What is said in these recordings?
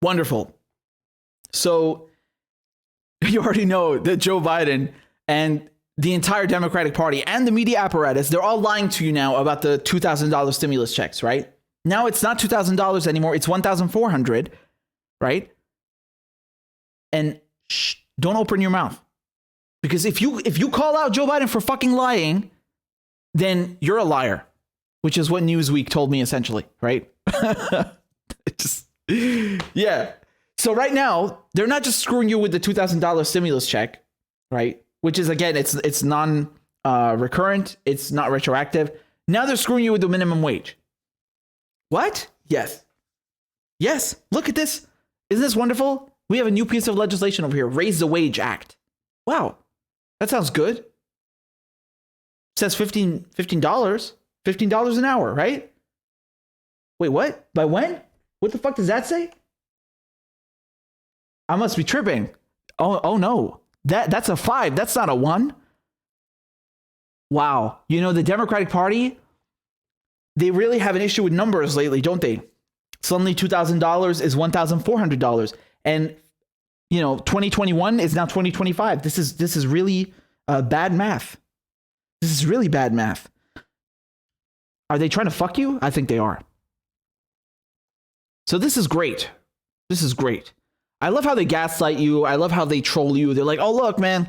Wonderful. So you already know that Joe Biden and the entire Democratic Party and the media apparatus, they're all lying to you now about the $2,000 stimulus checks, right? Now it's not $2,000 anymore. It's $1,400, right? And don't open your mouth. Because if you call out Joe Biden for fucking lying, then you're a liar, which is what Newsweek told me essentially, right? Yeah. So right now, they're not just screwing you with the $2,000 stimulus check, right? Which is, again, it's non-recurrent. It's not retroactive. Now they're screwing you with the minimum wage. What? Yes. Yes. Look at this. Isn't this wonderful? We have a new piece of legislation over here. Raise the Wage Act. Wow. That sounds good. It says $15 an hour, right? Wait, what? By when? What the fuck does that say? I must be tripping. Oh no. That's a 5. That's not a 1. Wow. You know, the Democratic Party, they really have an issue with numbers lately, don't they? Suddenly $2,000 is $1,400. And, you know, 2021 is now 2025. This is really bad math. This is really bad math. Are they trying to fuck you? I think they are. So this is great. This is great. I love how they gaslight you. I love how they troll you. They're like, oh, look, man,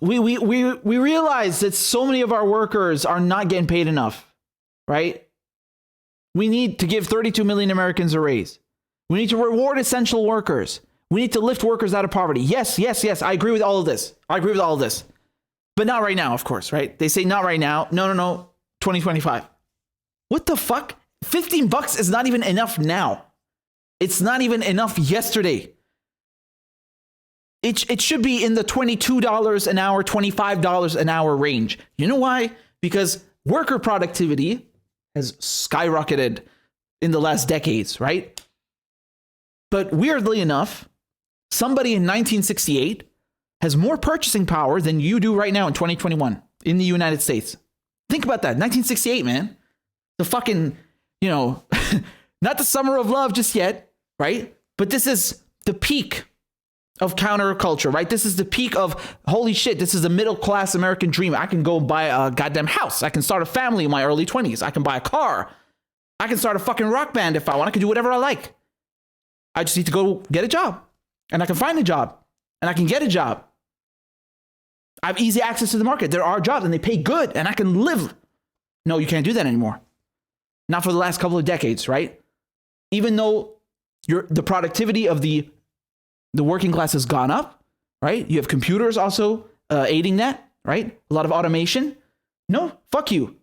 we realize that so many of our workers are not getting paid enough, right? We need to give 32 million Americans a raise. We need to reward essential workers. We need to lift workers out of poverty. Yes. I agree with all of this. But not right now, of course, right? They say not right now. No. 2025. What the fuck? $15 is not even enough now. It's not even enough yesterday. It should be in the $22 an hour, $25 an hour range. You know why? Because worker productivity has skyrocketed in the last decades, right? But weirdly enough, somebody in 1968 has more purchasing power than you do right now in 2021 in the United States. Think about that. 1968, man. The fucking, you know, not the summer of love just yet, right? But this is the peak of counterculture, right? This is the peak of, holy shit, this is the middle class American dream. I can go buy a goddamn house. I can start a family in my early 20s. I can buy a car. I can start a fucking rock band if I want. I can do whatever I like. I just need to go get a job. And I can find a job. And I can get a job. I have easy access to the market. There are jobs and they pay good and I can live. No, you can't do that anymore. Not for the last couple of decades, right? Even though the productivity of the working class has gone up, right? You have computers also aiding that, right? A lot of automation. No, fuck you.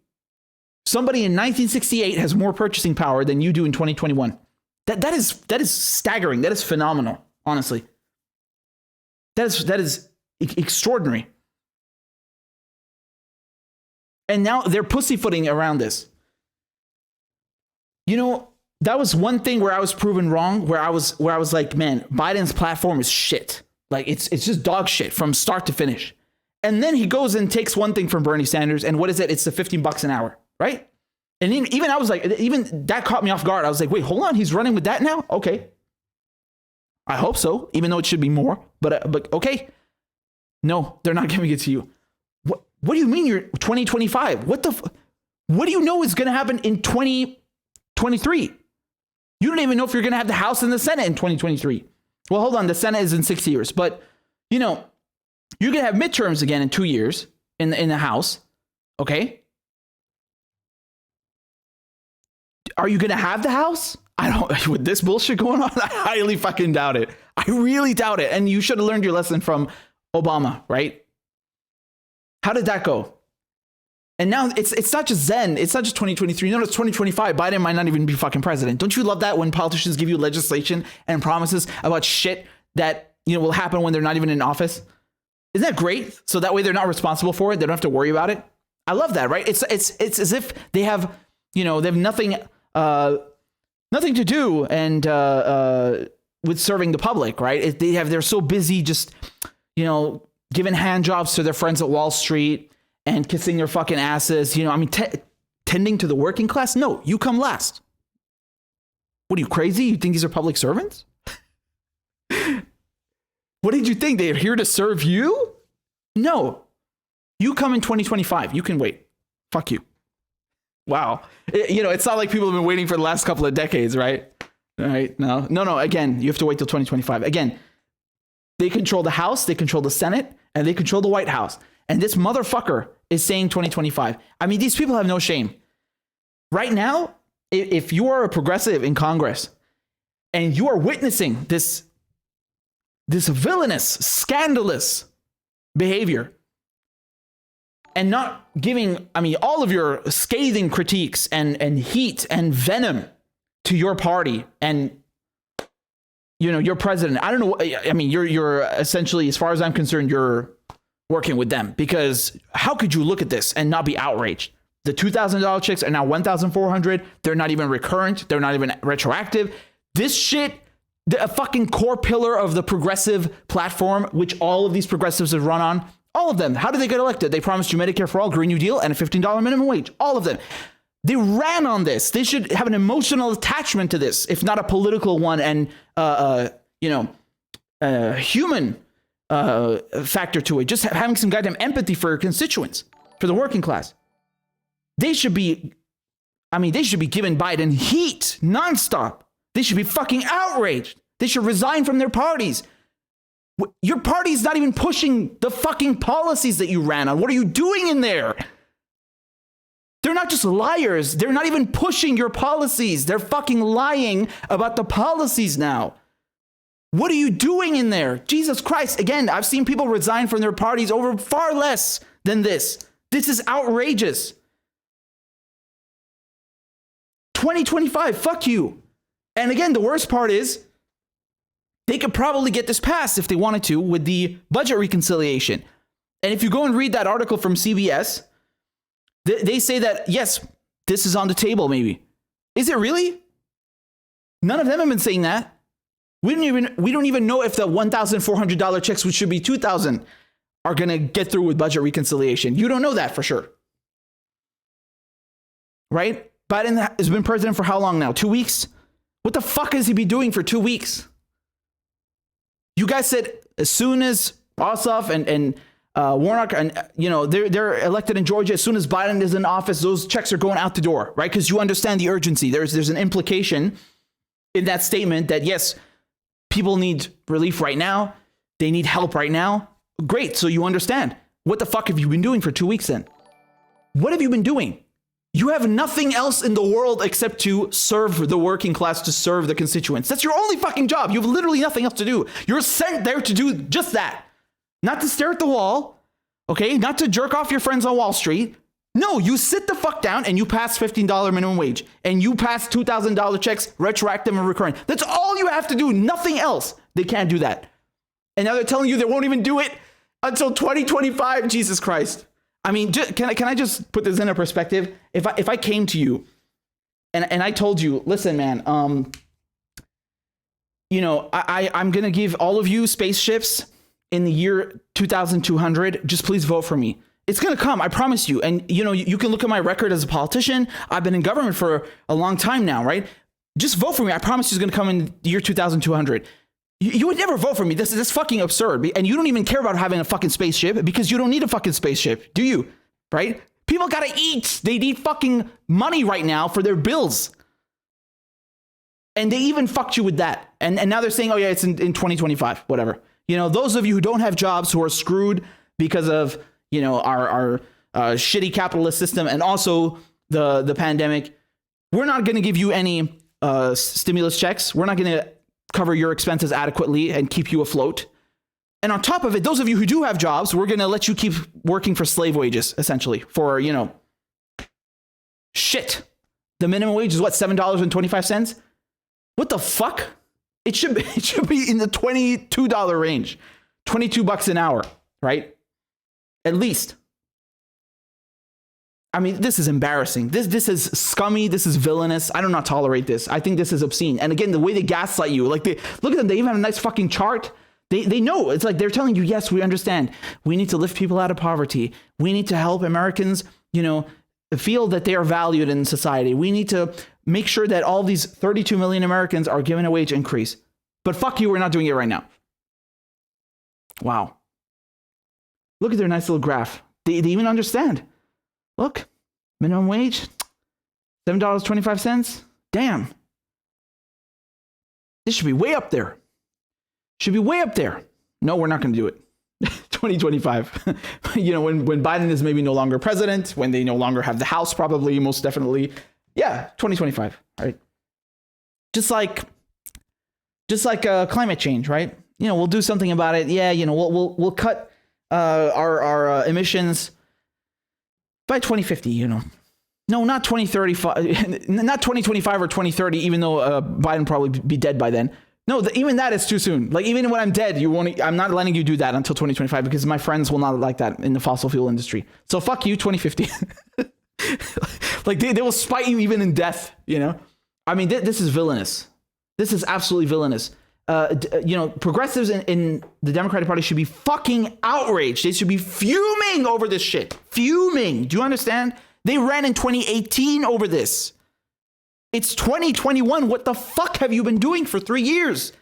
Somebody in 1968 has more purchasing power than you do in 2021. That is staggering. That is phenomenal, honestly. That is extraordinary. And now they're pussyfooting around this. You know, that was one thing where I was proven wrong, where I was like, man, Biden's platform is shit. Like it's just dog shit from start to finish. And then he goes and takes one thing from Bernie Sanders, and what is it? It's the $15 an hour, right? And even I was like, even that caught me off guard. I was like, wait, hold on, he's running with that now? Okay. I hope so, even though it should be more. But okay. No, they're not giving it to you. What do you mean you're 2025? What do you know is going to happen in 2023? You don't even know if you're going to have the House and the Senate in 2023. Well, hold on. The Senate is in 6 years. But, you know, you're going to have midterms again in 2 years in the House. Okay? Are you going to have the House? I don't. With this bullshit going on, I highly fucking doubt it. I really doubt it. And you should have learned your lesson from Obama, right? How did that go? And now it's not just Zen. It's not just 2023. No, it's 2025. Biden might not even be fucking president. Don't you love that when politicians give you legislation and promises about shit that, you know, will happen when they're not even in office? Isn't that great? So that way they're not responsible for it. They don't have to worry about it. I love that, right? It's as if they have, you know, they have nothing to do and with serving the public, right? They're so busy just, you know, giving hand jobs to their friends at Wall Street and kissing their fucking asses, you know, I mean, tending to the working class. No, you come last. What are you, crazy? You think these are public servants? What did you think? They're here to serve you? No. You come in 2025. You can wait. Fuck you. Wow. It's not like people have been waiting for the last couple of decades, right? Right? No. Again, you have to wait till 2025. Again, they control the House, they control the Senate, and they control the White House. And this motherfucker is saying 2025. I mean, these people have no shame. Right now, if you are a progressive in Congress and you are witnessing this villainous, scandalous behavior and not giving, all of your scathing critiques and heat and venom to your party and, your president, I don't know. You're essentially, as far as I'm concerned, you're working with them, because how could you look at this and not be outraged? The $2,000 checks are now $1,400. They're not even recurrent. They're not even retroactive. This shit, a fucking core pillar of the progressive platform, which all of these progressives have run on, all of them. How did they get elected? They promised you Medicare for all, Green New Deal, and a $15 minimum wage. All of them. They ran on this. They should have an emotional attachment to this, if not a political one, and human factor to it. Just having some goddamn empathy for your constituents, for the working class. They should be giving Biden heat nonstop. They should be fucking outraged. They should resign from their parties. Your party's not even pushing the fucking policies that you ran on. What are you doing in there? They're not just liars. They're not even pushing your policies. They're fucking lying about the policies now. What are you doing in there? Jesus Christ. Again, I've seen people resign from their parties over far less than this. This is outrageous. 2025, fuck you. And again, the worst part is they could probably get this passed if they wanted to with the budget reconciliation. And if you go and read that article from CBS, they say that, yes, this is on the table maybe. Is it really? None of them have been saying that. We don't even know if the $1,400 checks, which should be $2,000, are going to get through with budget reconciliation. You don't know that for sure. Right? Biden has been president for how long now? 2 weeks? What the fuck has he been doing for 2 weeks? You guys said as soon as Ossoff and Warnock and they're elected in Georgia, as soon as Biden is in office, those checks are going out the door, right? Because you understand the urgency. There's an implication in that statement that yes, people need relief right now. They need help right now. Great. So you understand. What the fuck have you been doing for 2 weeks then? What have you been doing? You have nothing else in the world except to serve the working class, to serve the constituents. That's your only fucking job. You have literally nothing else to do. You're sent there to do just that. Not to stare at the wall, okay? Not to jerk off your friends on Wall Street. No, you sit the fuck down and you pass $15 minimum wage and you pass $2,000 checks, retroactive and recurring. That's all you have to do. Nothing else. They can't do that. And now they're telling you they won't even do it until 2025. Jesus Christ. I mean, can I just put this in a perspective? If I came to you and I told you, listen, man, I'm going to give all of you spaceships in the year 2200. Just please vote for me. It's going to come. I promise you. And, you can look at my record as a politician. I've been in government for a long time now, right? Just vote for me. I promise you it's going to come in the year 2200. You would never vote for me. This is fucking absurd. And you don't even care about having a fucking spaceship because you don't need a fucking spaceship, do you? Right? People got to eat. They need fucking money right now for their bills. And they even fucked you with that. And now they're saying, oh yeah, it's in 2025, whatever. Those of you who don't have jobs, who are screwed because of, our shitty capitalist system and also the pandemic, we're not going to give you any stimulus checks. We're not going to cover your expenses adequately and keep you afloat. And on top of it, those of you who do have jobs, we're going to let you keep working for slave wages, essentially, for, shit. The minimum wage is what, $7.25? What the fuck? It should be in the $22 range, $22 an hour, right? At least. I mean, this is embarrassing. This is scummy. This is villainous. I do not tolerate this. I think this is obscene. And again, the way they gaslight you, like look at them. They even have a nice fucking chart. They know. It's like they're telling you, yes, we understand. We need to lift people out of poverty. We need to help Americans, feel that they are valued in society. We need to make sure that all these 32 million Americans are given a wage increase. But fuck you, we're not doing it right now. Wow. Look at their nice little graph. They even understand. Look, minimum wage, $7.25. Damn. This should be way up there. Should be way up there. No, we're not going to do it. 2025. You know, when Biden is maybe no longer president, when they no longer have the House, probably, most definitely. Yeah, 2025. Right. Just like climate change, right? You know, we'll do something about it. Yeah, you know, we'll cut our emissions by 2050. You know, no, not 2035, not 2025 or 2030. Even though Biden probably be dead by then. No, even that is too soon. Like, even when I'm dead, I'm not letting you do that until 2025 because my friends will not like that in the fossil fuel industry. So fuck you, 2050. Like, they will spite you even in death, you know? I mean, this is villainous. This is absolutely villainous. You know, progressives in the Democratic Party should be fucking outraged. They should be fuming over this shit. Fuming. Do you understand? They ran in 2018 over this. It's 2021. What the fuck have you been doing for 3 years?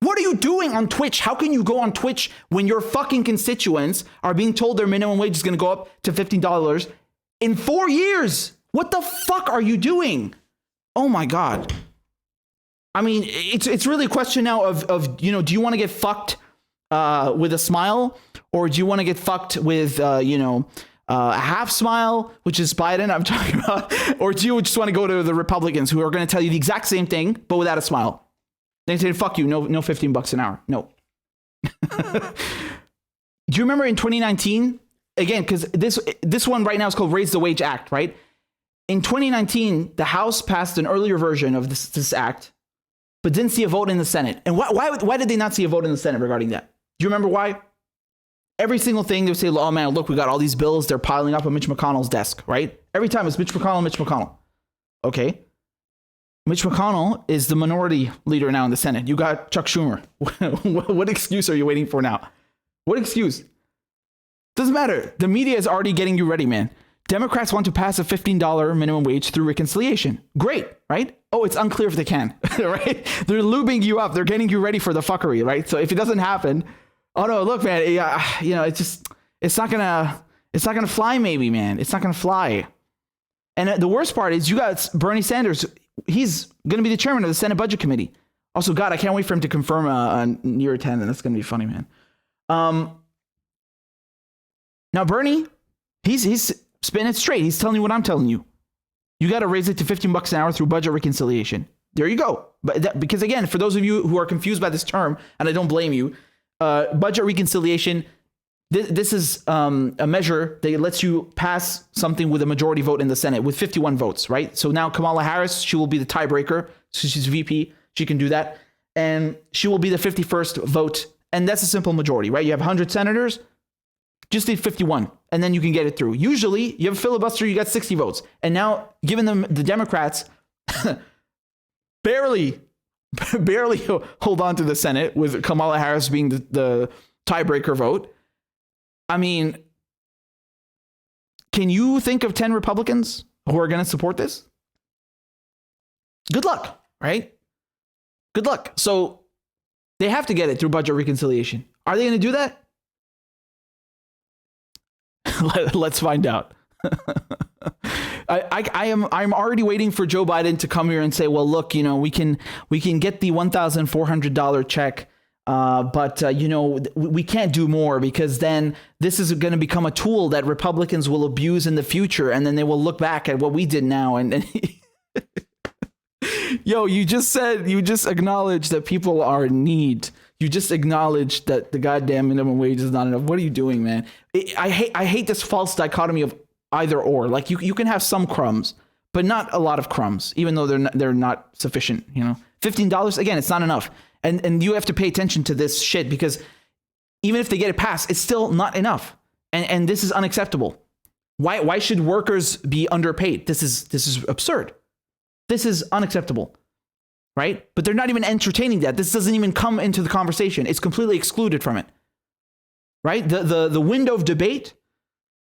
What are you doing on Twitch? How can you go on Twitch when your fucking constituents are being told their minimum wage is going to go up to $15 in 4 years? What the fuck are you doing? Oh my God. I mean, it's really a question now of you know, do you want to get fucked with a smile, or do you want to get fucked with you know, a half smile, which is Biden I'm talking about, or do you just want to go to the Republicans who are going to tell you the exact same thing but without a smile? They say, fuck you, no $15 an hour. No. Do you remember in 2019? Again, because this one right now is called Raise the Wage Act, right? In 2019, the House passed an earlier version of this act, but didn't see a vote in the Senate. And why did they not see a vote in the Senate regarding that? Do you remember why? Every single thing they would say, oh man, look, we got all these bills. They're piling up on Mitch McConnell's desk, right? Every time it's Mitch McConnell. Okay. Mitch McConnell is the minority leader now in the Senate. You got Chuck Schumer. What excuse are you waiting for now? What excuse? Doesn't matter. The media is already getting you ready, man. Democrats want to pass a $15 minimum wage through reconciliation. Great, right? Oh, it's unclear if they can, right? They're lubing you up. They're getting you ready for the fuckery, right? So if it doesn't happen, oh no, look, man, you know, it's not gonna fly, maybe, man. It's not gonna fly. And the worst part is you got Bernie Sanders. He's gonna be the chairman of the Senate Budget Committee. Also, God, I can't wait for him to confirm a near attendance. That's gonna be funny, man. Now Bernie, he's spinning it straight. He's telling you what I'm telling you. You got to raise it to $15 an hour through budget reconciliation. There you go. But because again, for those of you who are confused by this term, and I don't blame you, budget reconciliation, this is a measure that lets you pass something with a majority vote in the Senate with 51 votes, right? So now Kamala Harris, she will be the tiebreaker. So she's VP. She can do that. And she will be the 51st vote. And that's a simple majority, right? You have 100 senators, just need 51, and then you can get it through. Usually, you have a filibuster, you got 60 votes. And now, given them the Democrats barely hold on to the Senate, with Kamala Harris being the tiebreaker vote. I mean, can you think of 10 Republicans who are going to support this? Good luck, right? Good luck. So they have to get it through budget reconciliation. Are they going to do that? Let's find out. I'm already waiting for Joe Biden to come here and say, well, look, you know, we can get the $1,400 check, but you know, we can't do more because then this is going to become a tool that Republicans will abuse in the future, and then they will look back at what we did now and yo, you just acknowledged that people are in need. You just acknowledged that the goddamn minimum wage is not enough. What are you doing, man? I hate this false dichotomy of either or. Like you can have some crumbs, but not a lot of crumbs, even though they're not sufficient. You know, $15 again, it's not enough, and you have to pay attention to this shit because even if they get it passed, it's still not enough, and this is unacceptable. Why should workers be underpaid? This is absurd. This is unacceptable. Right? But they're not even entertaining that. This doesn't even come into the conversation. It's completely excluded from it. Right? The window of debate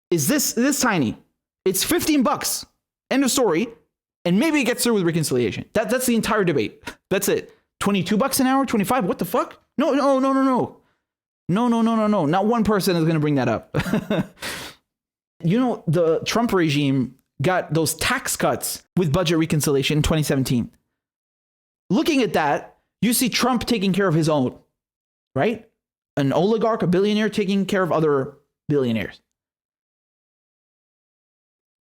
is this tiny. It's $15. End of story. And maybe it gets through with reconciliation. That's the entire debate. That's it. $22 an hour, 25. What the fuck? No. Not one person is going to bring that up. The Trump regime got those tax cuts with budget reconciliation in 2017. Looking at that, you see Trump taking care of his own, right? An oligarch, a billionaire taking care of other billionaires.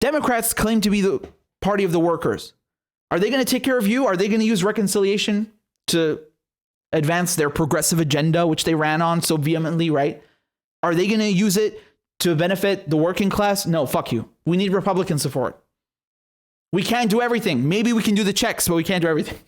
Democrats claim to be the party of the workers. Are they going to take care of you? Are they going to use reconciliation to advance their progressive agenda, which they ran on so vehemently, right? Are they going to use it to benefit the working class? No, fuck you. We need Republican support. We can't do everything. Maybe we can do the checks, but we can't do everything.